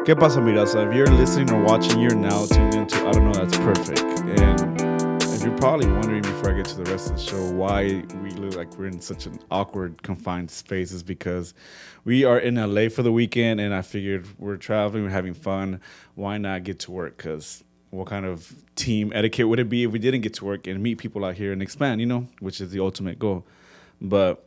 ¿Qué pasa, mi raza? If you're listening or watching, you're now tuned into I Don't Know, That's Perfect. And if you're probably wondering before I get to the rest of the show why we look like we're in such an awkward, confined space, is because we are in LA for the weekend, and I figured we're traveling, we're having fun. Why not get to work? Because what kind of team etiquette would it be if we didn't get to work and meet people out here and expand, which is the ultimate goal. But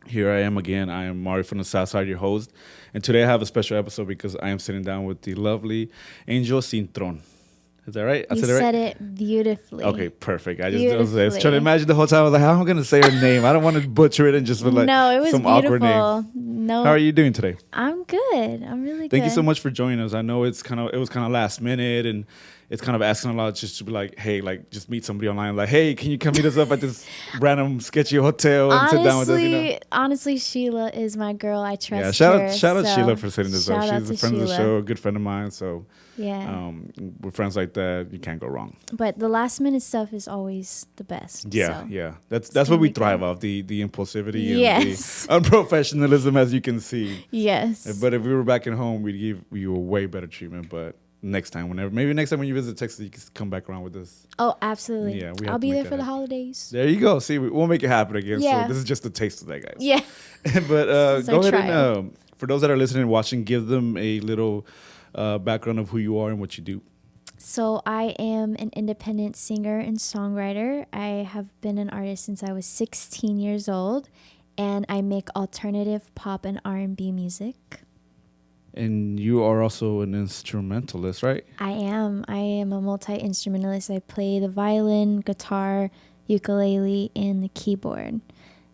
here I am again. I am Mario from the South Side, your host. And today I have a special episode because I am sitting down with the lovely Angel Cintron. Is that right? You said it beautifully. Okay, perfect. I was trying to imagine the whole time. I was like, how am I going to say her name? I don't want to butcher it and just feel like no, it was some beautiful. awkward name. No. How are you doing today? I'm good. I'm really good. Thank you so much for joining us. I know it was kind of last minute, and it's kind of asking a lot just to be like, hey, like just meet somebody online. Like, hey, can you come meet us up at this random sketchy hotel and sit down with us? Honestly, Sheila is my girl. I trust her. her. Shout out Sheila for setting this up. She's a friend of the show, a good friend of mine. So yeah, with friends like that, you can't go wrong. But the last minute stuff is always the best. Yeah, so. yeah. That's what we thrive off, the impulsivity yes. and the unprofessionalism, as you can see. Yes. But if we were back at home, we'd give you a way better treatment. But next time, maybe next time when you visit Texas, you can come back around with us. Oh, absolutely. Yeah, I'll be there for the holidays. There you go. See, we'll make it happen again. Yeah. So this is just a taste of that, guys. Yeah. But go ahead and, for those that are listening and watching, give them a little background of who you are and what you do. So I am an independent singer and songwriter. I have been an artist since I was 16 years old, and I make alternative pop and R&B music. And you are also an instrumentalist, right? I am. I am a multi-instrumentalist. I play the violin, guitar, ukulele, and the keyboard,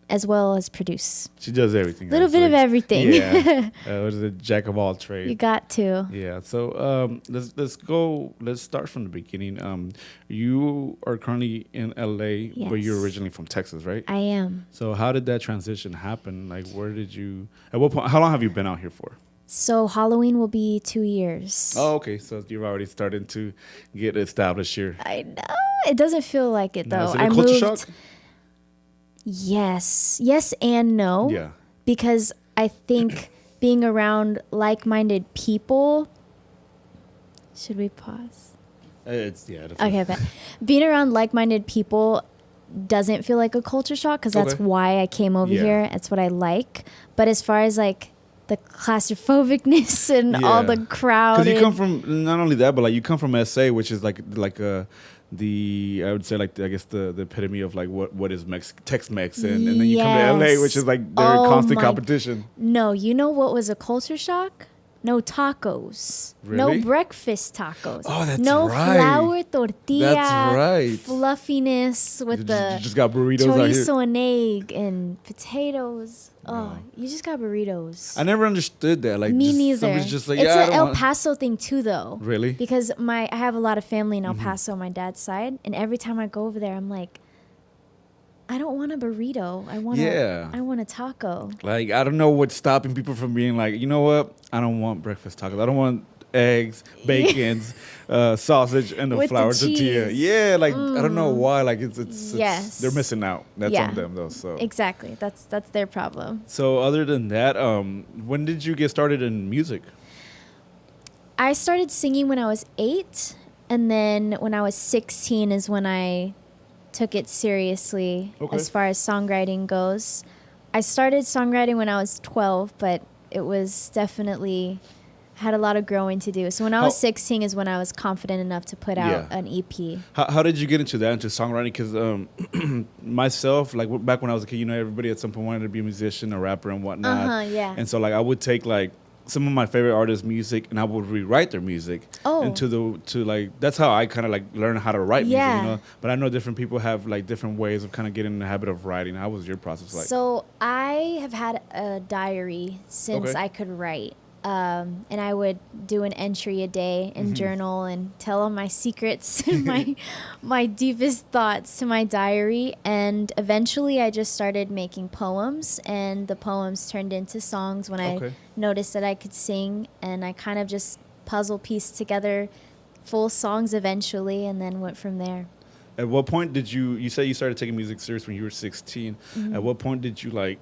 as well as produce. She does everything. A little bit of everything. Yeah. What is it? Jack of all trades. You got to. Yeah. So let's start from the beginning. You are currently in LA, yes. But you're originally from Texas, right? I am. So how did that transition happen? Like, at what point, how long have you been out here for? So Halloween will be 2 years. Oh, okay. So you've already started to get established here. I know. It doesn't feel like it, though. Is it a culture shock? Yes and no. Yeah. Because I think being around like-minded people. Should we pause? Okay, but being around like-minded people doesn't feel like a culture shock because that's why I came over here. That's what I like. But as far as like the claustrophobicness and all the crowd. Because you come from not only that, but like you come from SA, which is like I would say like the epitome of like what is Tex-Mex, and then you come to LA, which is like their constant competition. No, you know what was a culture shock? No tacos. Really? No breakfast tacos. Oh, that's no right. flour tortilla. That's right. Fluffiness with you just got burritos chorizo out here. and egg and potatoes. Oh, you just got burritos. I never understood that. Like, me neither. Just like, it's an El Paso thing too, though. Really? Because I have a lot of family in El Paso on my dad's side, and every time I go over there, I'm like, I don't want a burrito. I want a taco. Like, I don't know what's stopping people from being like, you know what? I don't want breakfast tacos. I don't want eggs, bacons, sausage, and the flour tortilla. Yeah, like I don't know why. Like it's they're missing out. That's on them though. So exactly, that's their problem. So other than that, when did you get started in music? I started singing when I was 8, and then when I was 16 is when I took it seriously as far as songwriting goes. I started songwriting when I was 12, but it was definitely had a lot of growing to do. So when I was 16 is when I was confident enough to put out an EP. How did you get into songwriting? Because myself, like back when I was a kid, everybody at some point wanted to be a musician, a rapper, and whatnot. Yeah. And so like I would take like some of my favorite artists' music, and I would rewrite their music. And that's how I kind of like learn how to write music. But I know different people have like different ways of kind of getting in the habit of writing. How was your process like? So I have had a diary since I could write. And I would do an entry a day and journal and tell all my secrets and my deepest thoughts to my diary. And eventually I just started making poems, and the poems turned into songs when I noticed that I could sing, and I kind of just puzzle pieced together full songs eventually and then went from there. At what point did you say you started taking music serious when you were 16? At what point did you like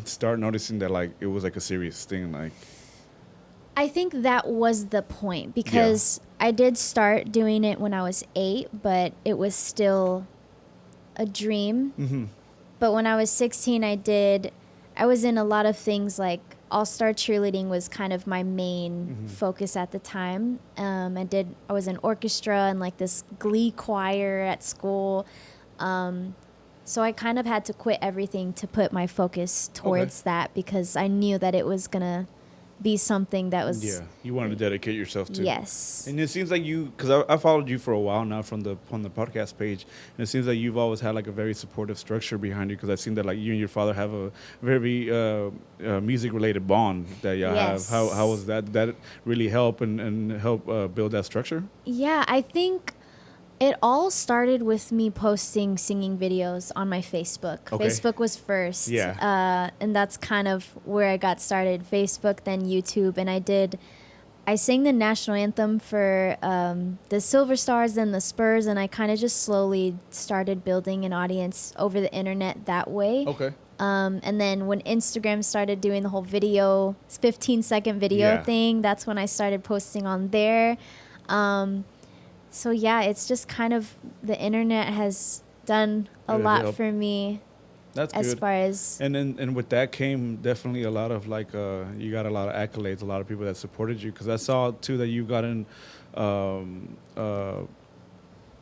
start noticing that like it was like a serious thing? Like, I think that was the point because I did start doing it when I was 8, but it was still a dream. Mm-hmm. But when I was 16, I was in a lot of things like all-star cheerleading was kind of my main focus at the time. I was in orchestra and like this glee choir at school. So I kind of had to quit everything to put my focus towards that because I knew that it was going to be something that was... Yeah, you wanted to dedicate yourself to. Yes. And it seems like you, because I followed you for a while now from the podcast page, and it seems like you've always had like a very supportive structure behind you. Because I've seen that like you and your father have a very music related bond that you have. How was that? Did that really help and help build that structure? Yeah, I think it all started with me posting singing videos on my Facebook. Okay. Facebook was first. Yeah. And that's kind of where I got started. Facebook, then YouTube. And I sang the national anthem for the Silver Stars and the Spurs. And I kind of just slowly started building an audience over the internet that way. Okay. And then when Instagram started doing the whole video, 15-second video thing, that's when I started posting on there. So yeah, it's just kind of the internet has done a lot for me. That's as good. Far as and with that came definitely a lot of like you got a lot of accolades, a lot of people that supported you because I saw too that you got in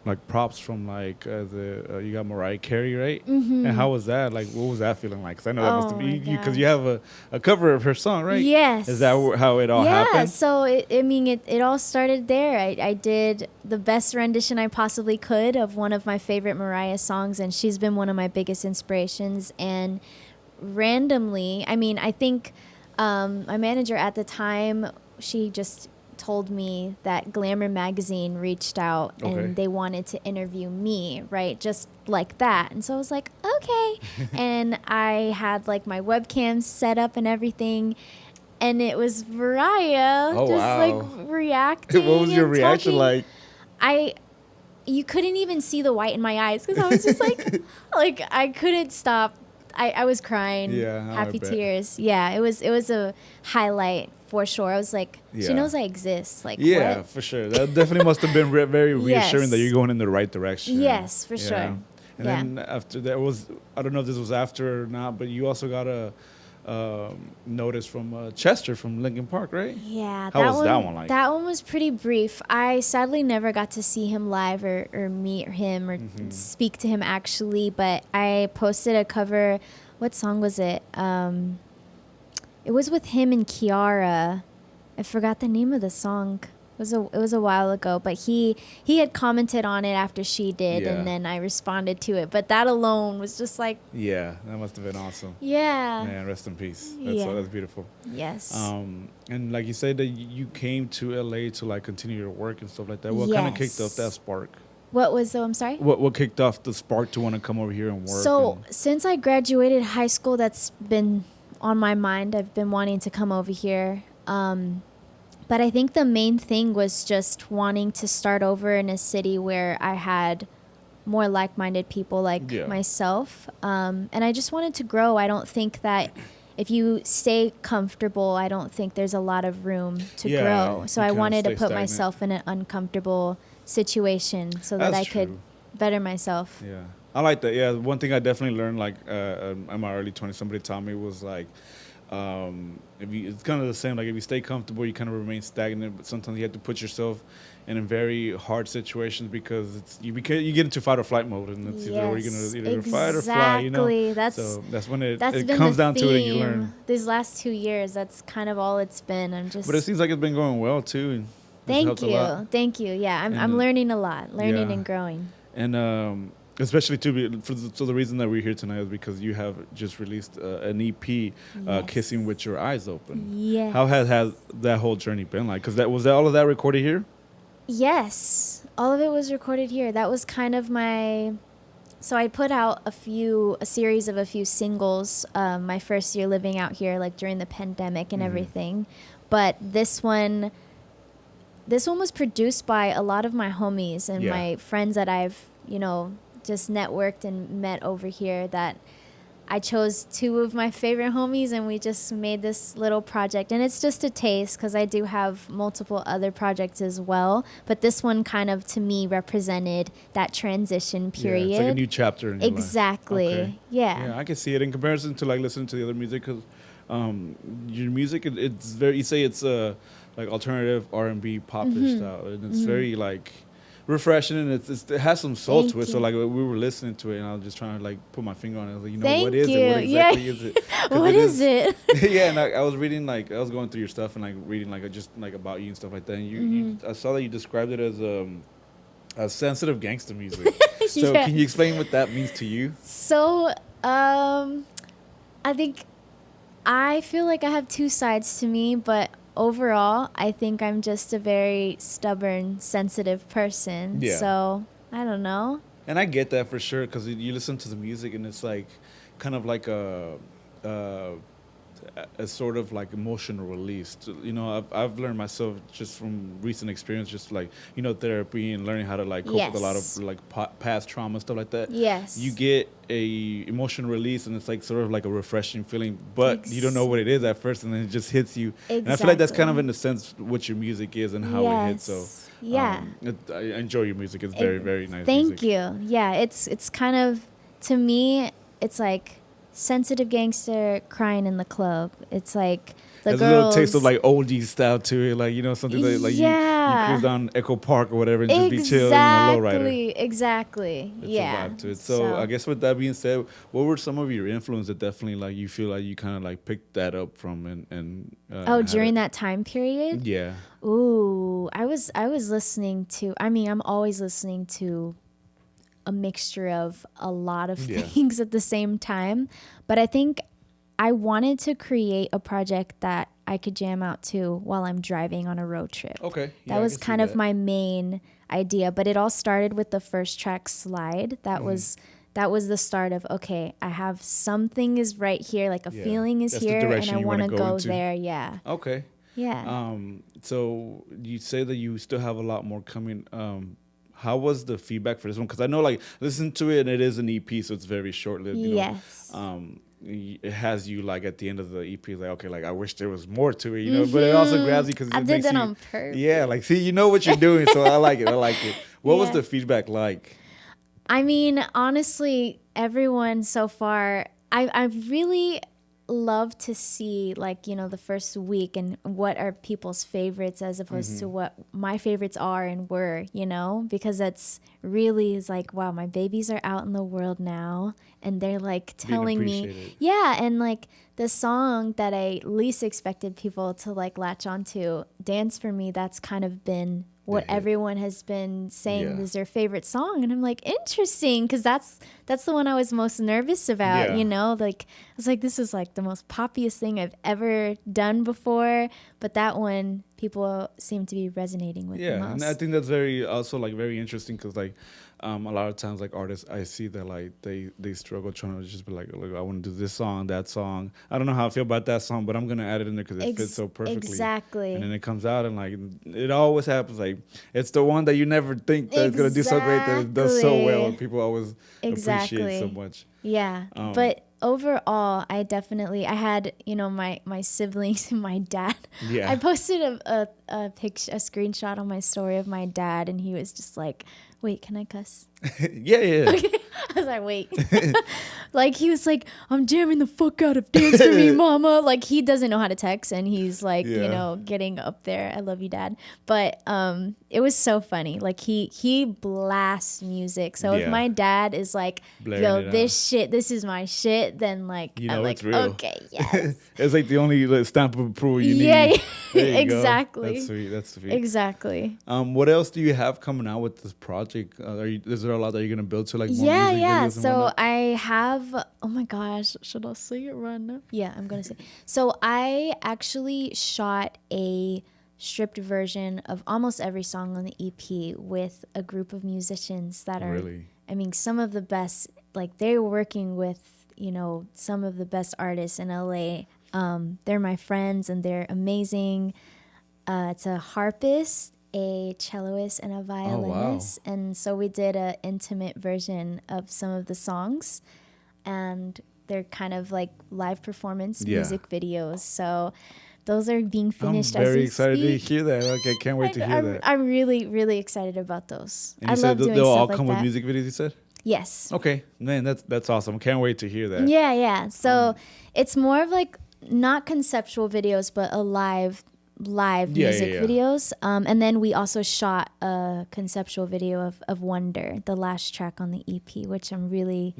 like props from like you got Mariah Carey, right? Mm-hmm. And how was that? Like, what was that feeling like? 'Cause I know that must be because you have a cover of her song, right? Yes. Is that how it all happened? Yeah. So it all started there. I did the best rendition I possibly could of one of my favorite Mariah songs, and she's been one of my biggest inspirations. And randomly, I think my manager at the time, she just told me that Glamour magazine reached out and they wanted to interview me, right? Just like that. And so I was like, okay. And I had like my webcam set up and everything. And it was Mariah like reacting. What was your reaction like? You couldn't even see the white in my eyes because I was just like, like I couldn't stop. I was crying, happy tears. Yeah, it was a highlight for sure. I was like, she knows I exist. Like, what? For sure. That definitely must have been very reassuring that you're going in the right direction. Yes, for sure. And then after that I don't know if this was after or not, but you also got a notice from Chester from Linkin Park, right? Yeah. How was that one like? That one was pretty brief. I sadly never got to see him live or meet him or speak to him actually, but I posted a cover. What song was it? It was with him and Kiara. I forgot the name of the song. It was a while ago, but he had commented on it after she did, and then I responded to it. But that alone was just like... Yeah, that must have been awesome. Yeah. Man, rest in peace. That's beautiful. Yes. And like you said that you came to LA to like continue your work and stuff like that. What kind of kicked off that spark? I'm sorry? What kicked off the spark to want to come over here and work? So since I graduated high school, that's been on my mind. I've been wanting to come over here. But I think the main thing was just wanting to start over in a city where I had more like-minded people like myself. And I just wanted to grow. I don't think that if you stay comfortable, I don't think there's a lot of room to grow. So I wanted to put myself in an uncomfortable situation so that I could better myself. Yeah. I like that. Yeah. One thing I definitely learned like in my early 20s, somebody taught me was like, it's kind of the same. Like if you stay comfortable, you kind of remain stagnant. But sometimes you have to put yourself in very hard situations because you get into fight or flight mode, and it's either you're gonna either fight or fly. You know, so that's when it comes down to it, and you learn. These last 2 years, that's kind of all it's been. But it seems like it's been going well too. And thank you. Yeah, I'm learning a lot, and growing. And especially too, so the reason that we're here tonight is because you have just released an EP, "Kissing with Your Eyes Open." Yes. How has that whole journey been like? Because was all of that recorded here? Yes, all of it was recorded here. That was kind of my. So I put out a series of a few singles my first year living out here, like during the pandemic and everything. But this one was produced by a lot of my homies and my friends that I've just networked and met over here that I chose two of my favorite homies and we just made this little project. And it's just a taste because I do have multiple other projects as well. But this one kind of, to me, represented that transition period. Yeah, it's like a new chapter in your life. Exactly. Okay. Yeah. Yeah, I can see it in comparison to like listening to the other music because your music it's very you say it's like alternative R&B popish style and it's very like refreshing and it has some soul Thank to it. you. So like we were listening to it and I was just trying to like put my finger on it. I was like, Thank what is you. it? What exactly is it? 'Cause What is it? yeah, and I was reading like I was going through your stuff and like reading like just like about you and stuff like that. And you I saw that you described it as sensitive gangster music. So Yeah. can you explain what that means to you? So, I think I feel like I have two sides to me, but overall, I think I'm just a very stubborn, sensitive person. Yeah. So, I don't know. And I get that for sure because you listen to the music and it's like kind of like a, a sort of like emotional release. You know, I've learned myself just from recent experience, just like, you know, therapy and learning how to like cope with a lot of Yes. like past trauma and stuff like that. Yes. You get a emotional release and it's like sort of like a refreshing feeling, but you don't know what it is at first and then it just hits you. And I feel like that's kind of Exactly. in a sense what your music is and how it hits. So Yes. Yeah. I enjoy your music. It's very, very nice Thank music. you. Yeah, it's kind of, to me, it's like sensitive gangster crying in the club. It's like the There's a little girls. taste of like oldie style to it, like you know something like you Yeah. cruise down Echo Park or whatever and just be chilling in a lowrider. Exactly. It's Yeah. a vibe to it. So I guess with that being said, what were some of your influences that definitely like you feel like you kind of like picked that up from and had during it? that time period. Yeah. Ooh, I was listening to. I mean, I'm always listening to a mixture of a lot of Yeah. things at the same time, but I think I wanted to create a project that I could jam out to while I'm driving on a road trip. Okay. Yeah, That I was can see kind of that. my main idea, but it all started with the first track, Slide. That was the start of, okay, I have something is right here, like a Yeah. feeling is That's the here and direction I you want wanna to go go into. there. Yeah. Okay. Yeah. So you say that you still have a lot more coming. How was the feedback for this one? Because I know, like, listen to it, and it is an EP, so it's very short-lived. You Yes. know, it has you like at the end of the EP, like, okay, like I wish there was more to it, you know. But it also grabs you because I it did makes that you, on purpose. yeah, like see, you know what you're doing, so I like it. I like it. What was Yeah. the feedback like? I mean, honestly, everyone so far, I really love to see, like, you know, the first week and what are people's favorites as opposed to what my favorites are and were, you know, because that's really is like, wow, my babies are out in the world now and they're like telling me, appreciated. yeah, and like the song that I least expected people to like latch onto, Dance for Me, that's kind of been what hit. everyone has been saying Yeah. is their favorite song, and I'm like, interesting, because that's the one I was most nervous about. Yeah. You know, like I was like, this is like the most poppiest thing I've ever done before, but that one people seem to be resonating with the Yeah, most. and I think that's very also like very interesting because like a lot of times like artists I see that like they struggle trying to just be like, look, I want to do this song, that song. I don't know how I feel about that song, but I'm gonna add it in there because it fits so perfectly. Exactly. And then it comes out and like it always happens like it's the one that you never think that it's gonna do so great that it does so well and people always appreciate so much. Yeah, but overall, I had, you know, my siblings and my dad. Yeah. I posted a picture, a screenshot on my story of my dad, and he was just like, "Wait, can I cuss?" yeah. I was like, "Wait," like he was like, "I'm jamming the fuck out of Dance for Me, Mama." Like he doesn't know how to text, and he's like, you Yeah. know, getting up there. I love you, Dad. But it was so funny. Like he blasts music. So if Yeah. my dad is like, Blaring "Yo, it this shit, this is my shit," then like You I'm know like, it's real. okay, yes, It's like the only like, stamp of approval you Yeah, need. There you go. exactly. That's sweet. That's sweet. exactly. What else do you have coming out with this project? Is there a lot that you're gonna build to like more Yeah, music yeah. videos and So whatnot? I have, oh my gosh, should I say it right now? Yeah, I'm going to say. So I actually shot a stripped version of almost every song on the EP with a group of musicians that are, Really? I mean, some of the best, like they're working with, you know, some of the best artists in LA. They're my friends and they're amazing. It's a harpist, a celloist, and a violinist. And so we did an intimate version of some of the songs. And they're kind of like live performance Yeah. music videos. So those are being I'm finished as very we excited speak. to hear that. Okay, can't wait to hear that. I'm really, really excited about those. And I you said love doing they'll all stuff like come with that. music videos, you said? Yes. Okay, man, that's awesome. Can't wait to hear that. Yeah. So it's more of like not conceptual videos, but a live music videos. And then we also shot a conceptual video of Wonder, the last track on the EP, which I'm really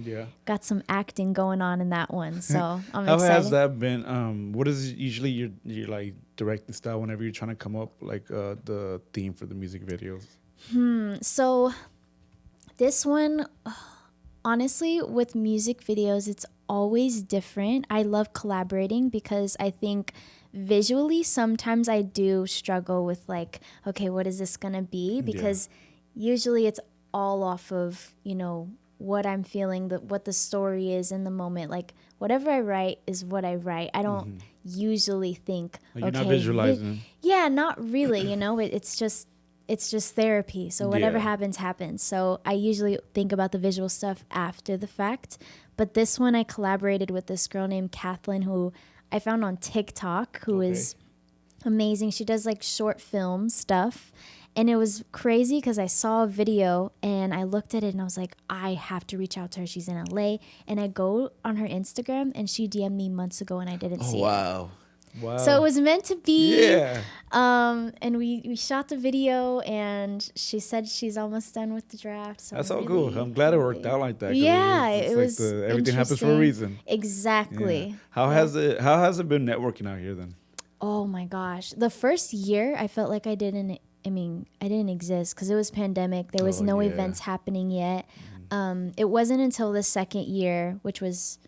got some acting going on in that one. So I'm How excited. has that been? What is usually your like directing style whenever you're trying to come up like the theme for the music videos? So this one, honestly, with music videos, it's always different. I love collaborating because I think visually sometimes I do struggle with like, okay, what is this gonna be? Because usually it's all off of, you know, what I'm feeling, what the story is in the moment. Like whatever I write is what I write. I don't usually think, You're not visualizing. Yeah, not really. You know, it's just therapy. So whatever happens. So I usually think about the visual stuff after the fact. But this one I collaborated with this girl named Kathleen, who I found on TikTok, who is amazing. She does like short film stuff. And it was crazy because I saw a video and I looked at it and I was like, I have to reach out to her. She's in LA. And I go on her Instagram and she DM'd me months ago and I didn't see it. Wow. So it was meant to be. Yeah. And we shot the video and she said she's almost done with the draft. So that's so cool. I'm glad it worked out like that. Yeah, it was everything happens for a interesting. reason. Exactly. Yeah. How has it been networking out here then? Oh my gosh. The first year I felt like I didn't exist because it was pandemic. There was no events happening yet. It wasn't until the second year, which was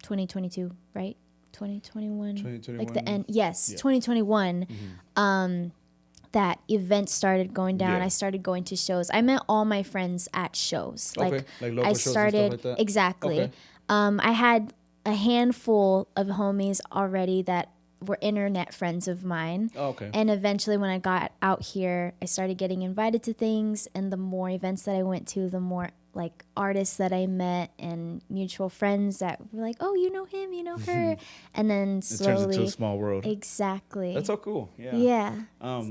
2022, right? 2021, like the end. Yes, 2021. That events started going down. I started going to shows. I met all my friends at shows. Like local I shows started and stuff like that? exactly. Okay. I had a handful of homies already that were internet friends of mine. Oh, okay. And eventually when I got out here, I started getting invited to things, and the more events that I went to, the more like artists that I met and mutual friends that were like, oh, you know him, you know her. And then slowly. It turns into a small world. Exactly. That's so cool. Yeah. Yeah.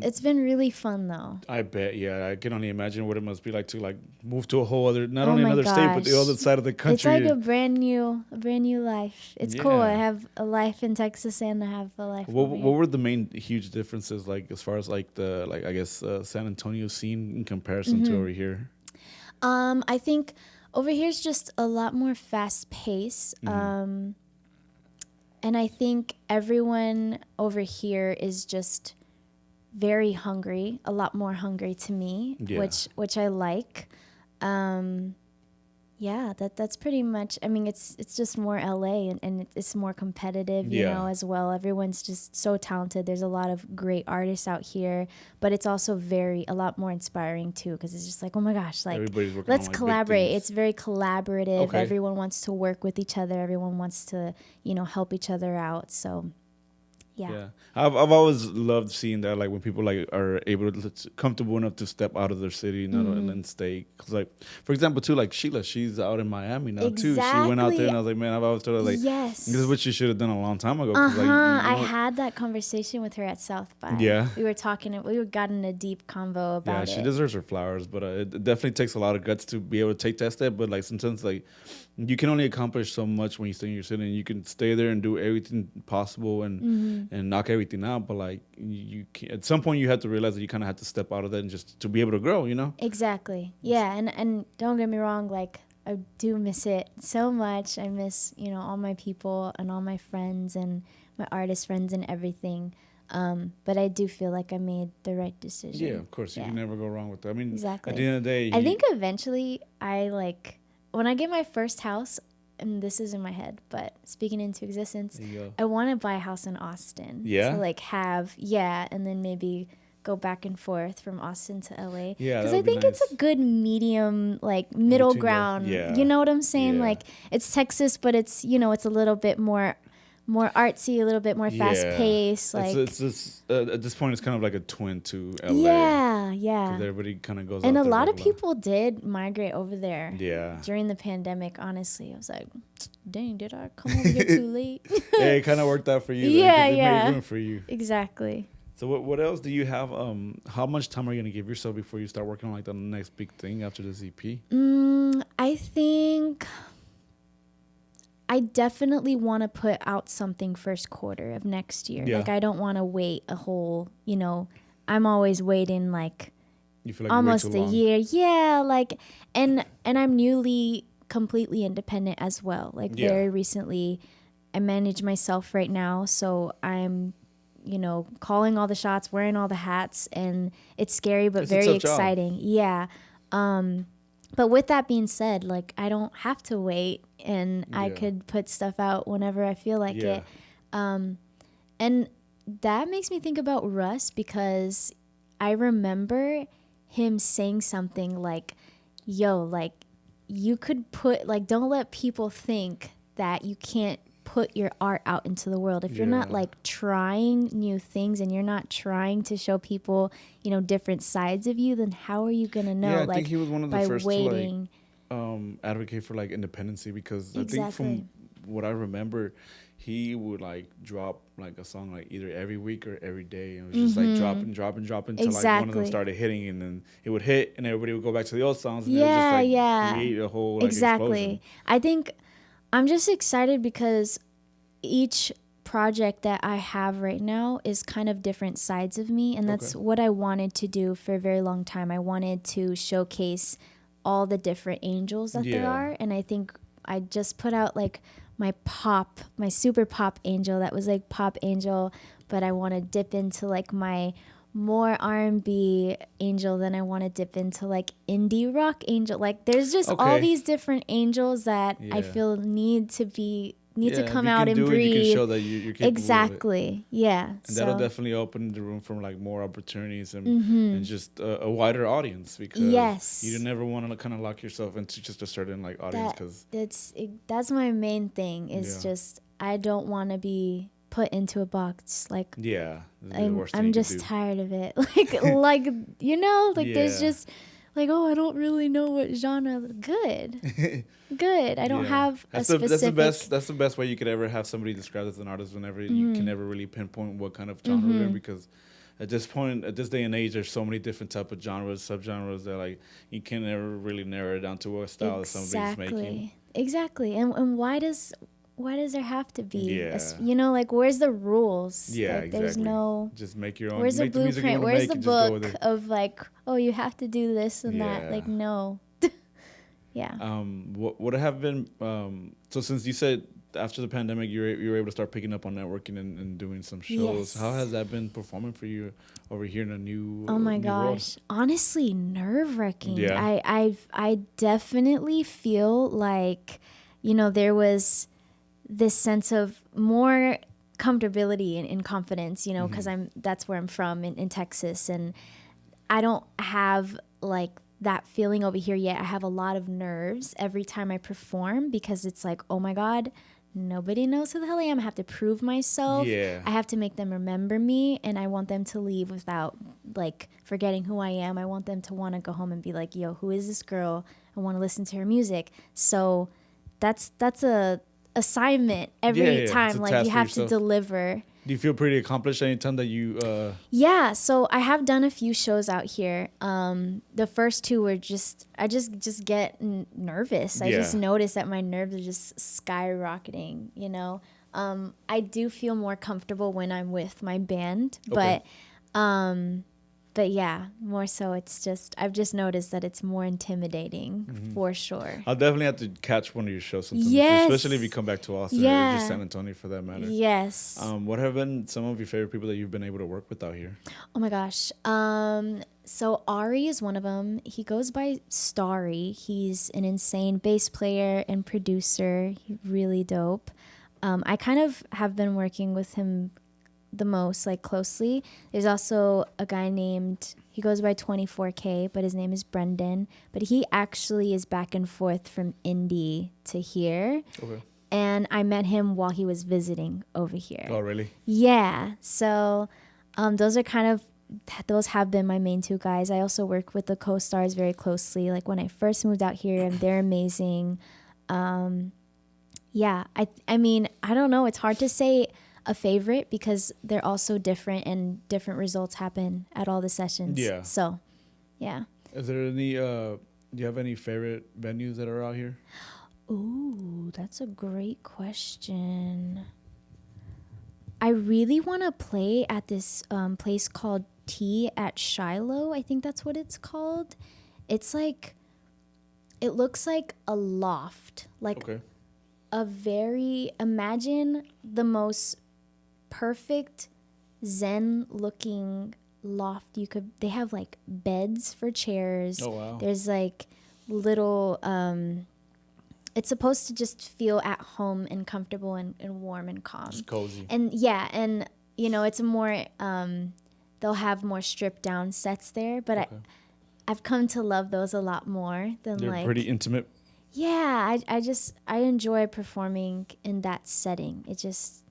It's been really fun though. I bet. Yeah. I can only imagine what it must be like to like move to a whole other, not only another state, but the other side of the country. It's like a brand new life. It's cool. I have a life in Texas and I have a life What over here. were the main huge differences like as far as like the I guess San Antonio scene in comparison to over here? I think over here's just a lot more fast pace. And I think everyone over here is just very hungry, a lot more hungry to me, which I like. Yeah, that's pretty much. I mean, it's just more LA and it's more competitive, you know, as well. Everyone's just so talented. There's a lot of great artists out here, but it's also a lot more inspiring too, because it's just like, oh my gosh, like let's collaborate. It's very collaborative. Okay. Everyone wants to work with each other. Everyone wants to, you know, help each other out. So. Yeah. I've always loved seeing that, like when people like are able to comfortable enough to step out of their city, and then stay. Cause like, for example, too, like Sheila, she's out in Miami now too. She went out there, and I was like, man, I've always told her like, this is what you should have done a long time ago. Like, I had that conversation with her at South by. Yeah. We were talking. We got in a deep convo about it. Yeah, she deserves her flowers, but it definitely takes a lot of guts to be able to take that step. But like sometimes, like you can only accomplish so much when you stay in your city, and you can stay there and do everything possible and knock everything out. But like you can, at some point, you have to realize that you kind of have to step out of that and just to be able to grow. You know? Exactly. Yeah, and don't get me wrong. Like I do miss it so much. I miss, you know, all my people and all my friends and my artist friends and everything. But I do feel like I made the right decision. Yeah, of course. You can never go wrong with that. I mean, exactly. At the end of the day, I think eventually when I get my first house, and this is in my head, but speaking into existence, I want to buy a house in Austin. Yeah. To like have, and then maybe go back and forth from Austin to LA. Yeah. Because I think it's a good medium, like middle ground. You know what I'm saying? Yeah. Like it's Texas, but it's, you know, it's a little bit more more artsy, a little bit more fast paced. Like it's just at this point, it's kind of like a twin to LA. Yeah, Because yeah. everybody kind of goes. And out a there lot like of people did migrate over there. Yeah. During the pandemic, honestly, I was like, dang, did I come over here too late? Yeah, it kind of worked out for you. Yeah, It yeah. made room for you. Exactly. So what else do you have? How much time are you gonna give yourself before you start working on like the next big thing after this EP? I think I definitely want to put out something first quarter of next year. Yeah. Like I don't want to wait a whole, I'm always waiting like You feel like almost way too a long. year. Yeah, like and I'm newly completely independent as well. Like very recently I manage myself right now, so I'm calling all the shots, wearing all the hats, and it's scary but very exciting. Job. Yeah. But with that being said, like I don't have to wait, and I could put stuff out whenever I feel like it. And that makes me think about Russ, because I remember him saying something like, yo, like you could put, like, don't let people think that you can't put your art out into the world. If you're not like trying new things and you're not trying to show people, different sides of you, then how are you going to know? Yeah, I like, think he was one of the first waiting. to like advocate for like independency, because I think from what I remember, he would like drop like a song like either every week or every day, and it was just like dropping until like one of them started hitting, and then it would hit and everybody would go back to the old songs, and it would just like create a whole like explosion. I think I'm just excited because each project that I have right now is kind of different sides of me, and that's what I wanted to do for a very long time. I wanted to showcase all the different Angels that there are, and I think I just put out like my super pop Angel that was like pop Angel, but I want to dip into like my more R&B Angel, then I want to dip into like indie rock Angel. Like there's just all these different Angels that I feel need to come out and breathe. You can show that you're capable exactly. Of it. Yeah. And that'll definitely open the room for like more opportunities and just a wider audience, because you never want to kind of lock yourself into just a certain like audience, because that's my main thing is just I don't want to be put into a box. Like I'm just tired of it. like there's just like, oh, I don't really know what genre. Good. I don't have a specific. That's the best way you could ever have somebody described as an artist, whenever you can never really pinpoint what kind of genre they're in, because at this day and age, there's so many different type of genres, subgenres, that like you can never really narrow it down to what style that somebody's making. Exactly. And why does there have to be like where's the rules? Like, there's no, just make your own. Where's the blueprint? Where's the book of like, oh, you have to do this and that? Like, no. What have been so since you said after the pandemic you were able to start picking up on networking and doing some shows, how has that been performing for you over here in a new gosh, honestly nerve-wracking. I definitely feel like there was this sense of more comfortability and confidence, because that's where I'm from in Texas, and I don't have like that feeling over here yet. I have a lot of nerves every time I perform, because it's like, oh my God, nobody knows who the hell I am. I have to prove myself. I have to make them remember me, and I want them to leave without like forgetting who I am. I want them to want to go home and be like, yo, who is this girl? I want to listen to her music. So that's a assignment every time. Like you have to deliver. Do you feel pretty accomplished anytime that you so I have done a few shows out here. The first two were I just get nervous. I just notice that my nerves are just skyrocketing, I do feel more comfortable when I'm with my band, but yeah, more so it's just I've just noticed that it's more intimidating for sure. I'll definitely have to catch one of your shows sometime, especially if you come back to Austin or just San Antonio for that matter. Yes. What have been some of your favorite people that you've been able to work with out here? Oh my gosh. So Ari is one of them. He goes by Starry. He's an insane bass player and producer. He's really dope. I kind of have been working with him the most, like closely. There's also a guy he goes by 24K, but his name is Brendan. But he actually is back and forth from indie to here. and I met him while he was visiting over here. Oh, really? Yeah. So those are those have been my main two guys. I also work with the co-stars very closely. Like when I first moved out here, and they're amazing. Yeah, I mean, I don't know. It's hard to say a favorite because they're all so different and different results happen at all the sessions. Yeah. So, yeah. Is there any, do you have any favorite venues that are out here? Ooh, that's a great question. I really want to play at this place called Tea at Shiloh. I think that's what it's called. It's like, it looks like a loft. Like Okay. imagine the most perfect Zen looking loft they have like beds for chairs. Oh, wow. There's like little, it's supposed to just feel at home and comfortable and warm and calm. Just cozy. And yeah, and you know, it's a more, they'll have more stripped down sets there, but Okay. I've come to love those a lot more than They're like, pretty intimate. yeah, I enjoy performing in that setting. It just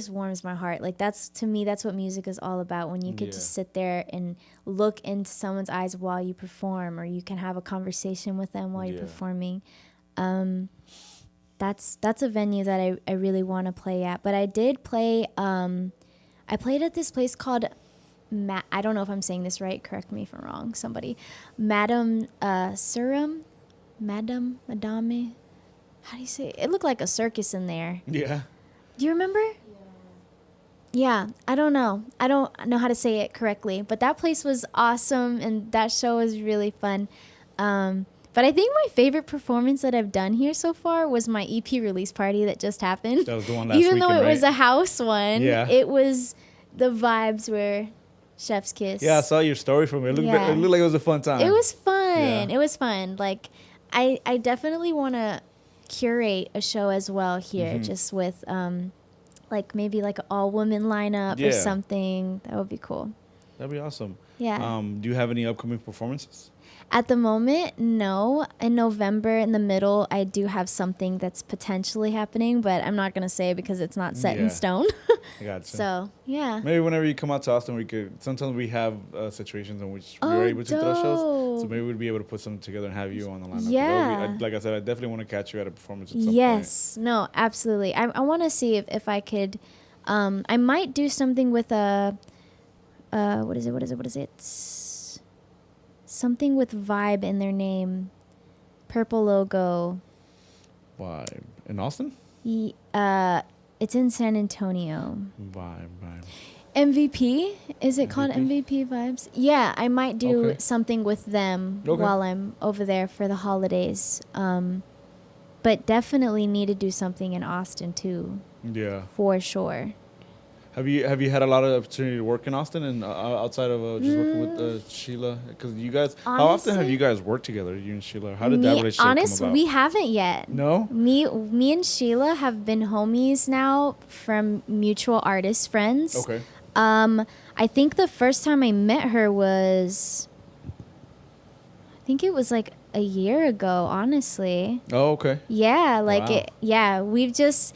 warms my heart. Like to me, that's what music is all about. When you could just sit there and look into someone's eyes while you perform, or you can have a conversation with them while you're performing. That's a venue that I really want to play at. But I did play, I played at this place called, I don't know if I'm saying this right. Correct me if I'm wrong. Somebody. Madame Madame. How do you say it? It looked like a circus in there. Yeah. Do you remember? Yeah, I don't know. I don't know how to say it correctly, but that place was awesome, and that show was really fun. But I think my favorite performance that I've done here so far was my EP release party that just happened. That was the one last Even though weekend, it was right? a house one, it was, the vibes were chef's kiss. Yeah, I saw your story from it. It looked like it was a fun time. It was fun. Yeah. It was fun. Like, I definitely want to curate a show as well here, just with like maybe like an all woman lineup or something. That would be cool. That'd be awesome. Yeah. Do you have any upcoming performances? At the moment, no. In November, in the middle, I do have something that's potentially happening, but I'm not going to say it because it's not set in stone. I got you. So, yeah. Maybe whenever you come out to Austin, sometimes we have situations in which we're able to throw shows. So maybe we'd be able to put something together and have you on the lineup. Yeah. Like I said, I definitely want to catch you at a performance at some point. Yes. No, absolutely. I want to see if I could, I might do something with what is it? Something with Vibe in their name. Purple logo. Vibe. In Austin? It's in San Antonio. Vibe. MVP? Is it called MVP Vibes? Yeah, I might do something with them while I'm over there for the holidays. But definitely need to do something in Austin too. Yeah. For sure. Have you had a lot of opportunity to work in Austin and outside of just working with Sheila? Because you guys, how often have you guys worked together, you and Sheila? How did that relationship come about? We haven't yet. No? Me and Sheila have been homies now from mutual artist friends. Okay. I think the first time I met her was, I think it was like a year ago, honestly. Oh, okay. Yeah, like we've just,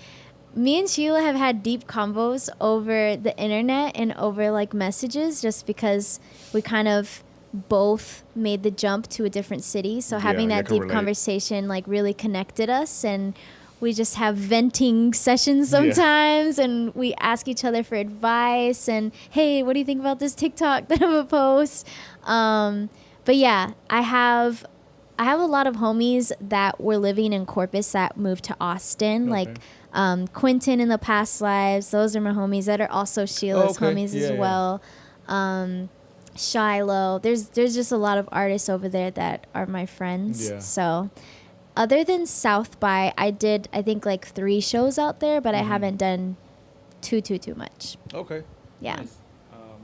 me and Sheila have had deep combos over the internet and over like messages, just because we kind of both made the jump to a different city. So having that deep conversation like really connected us, and we just have venting sessions sometimes, and we ask each other for advice and, hey, what do you think about this TikTok that I'm gonna post? But yeah, I have a lot of homies that were living in Corpus that moved to Austin, like Quentin in the past lives. Those are my homies that are also Sheila's homies as well. Shiloh. There's just a lot of artists over there that are my friends. Yeah. So other than South by, I think like 3 shows out there, but I haven't done too much. Okay. Yeah. Nice.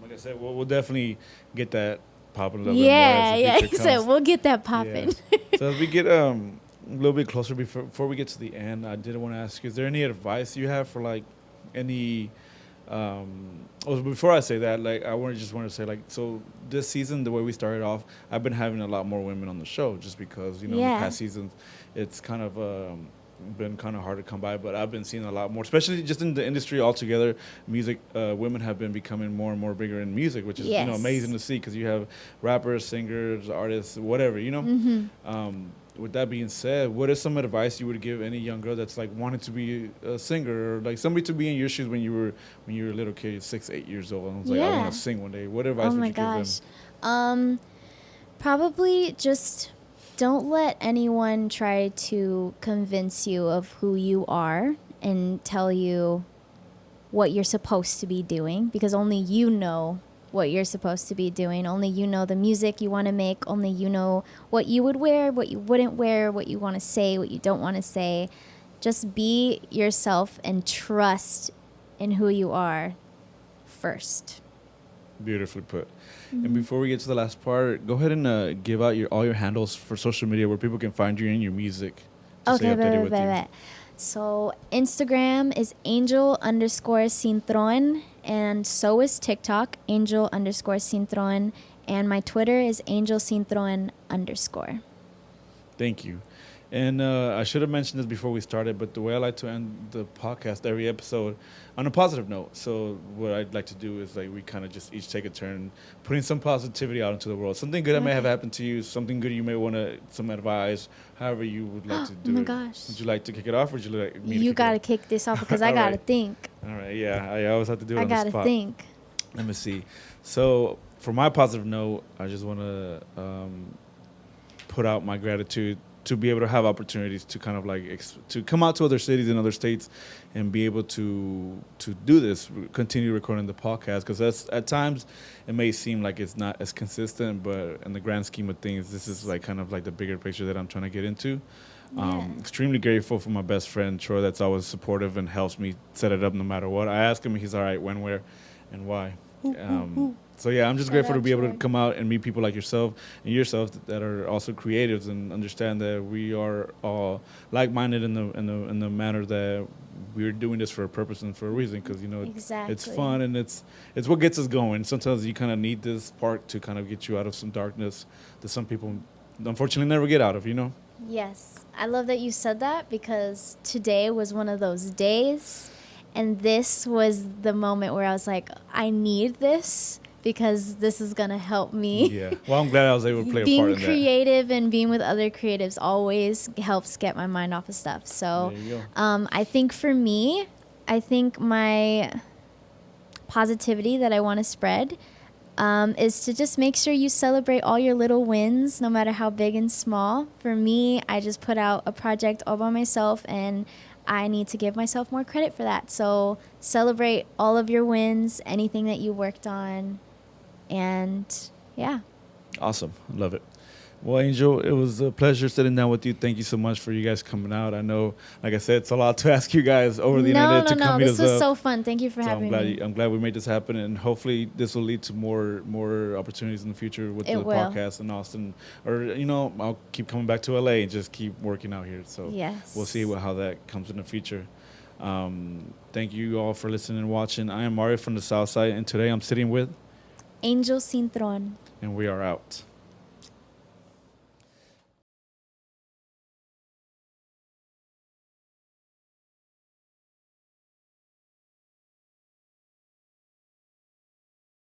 Like I said, we'll definitely get that popping a little bit more. He said we'll get that popping. Yeah. So as we get a little bit closer before we get to the end, I did want to ask you, is there any advice you have for like any before I say that, like I want to say, like, so this season, the way we started off, I've been having a lot more women on the show, just because in the past seasons it's kind of been kind of hard to come by, but I've been seeing a lot more, especially just in the industry altogether. Music, women have been becoming more and more bigger in music, which is amazing to see because you have rappers, singers, artists, whatever. With that being said, what is some advice you would give any young girl that's like wanting to be a singer or like somebody to be in your shoes when you were a little kid, 6, 8 years old, and was like, I want to sing one day? What advice would you give them? Probably just don't let anyone try to convince you of who you are and tell you what you're supposed to be doing, because only you know what you're supposed to be doing. Only you know the music you want to make. Only you know what you would wear, what you wouldn't wear, what you want to say, what you don't want to say. Just be yourself and trust in who you are first. Beautifully put. And before we get to the last part, go ahead and give out all your handles for social media where people can find you and your music. Okay, bet. So Instagram is Angel_Cintron, and so is TikTok, Angel_Cintron, and my Twitter is Angel Cintron_. Thank you. And I should have mentioned this before we started, but the way I like to end the podcast, every episode, on a positive note. So what I'd like to do is like we kind of just each take a turn putting some positivity out into the world. Something good that may have happened to you, something good you may want to, some advice, however you would like to do it. Oh my gosh. Would you like to kick it off or would you like me to You got to kick this off because I got to think. All right, yeah. I always have to do it I on the spot. got to think. Let me see. So for my positive note, I just want to put out my gratitude to be able to have opportunities to kind of like to come out to other cities and other states and be able to do this, continue recording the podcast, because that's at times it may seem like it's not as consistent, but in the grand scheme of things, this is like kind of like the bigger picture that I'm trying to get into. Extremely grateful for my best friend Troy, that's always supportive and helps me set it up no matter what. I ask him, he's all right, when, where, and why. So yeah, I'm just grateful to be able to come out and meet people like yourself and yourself that are also creatives and understand that we are all like-minded in the manner that we're doing this for a purpose and for a reason, because it's fun and it's what gets us going. Sometimes you kind of need this part to kind of get you out of some darkness that some people unfortunately never get out of. Yes, I love that you said that, because today was one of those days, and this was the moment where I was like, I need this, because this is going to help me. Yeah. Well, I'm glad I was able to play a part in that. Being creative and being with other creatives always helps get my mind off of stuff. So I think for me, my positivity that I want to spread is to just make sure you celebrate all your little wins, no matter how big and small. For me, I just put out a project all by myself, and I need to give myself more credit for that. So celebrate all of your wins, anything that you worked on. And yeah. Awesome. Love it. Well, Angel, it was a pleasure sitting down with you. Thank you so much for you guys coming out. I know, like I said, it's a lot to ask you guys over the internet to come meet us up. This was so fun. Thank you for having me. I'm glad we made this happen, and hopefully this will lead to more opportunities in the future with the podcast in Austin. Or, I'll keep coming back to LA and just keep working out here. So we'll see how that comes in the future. Thank you all for listening and watching. I am Mario from the South Side, and today I'm sitting with Angel Cintron. And we are out.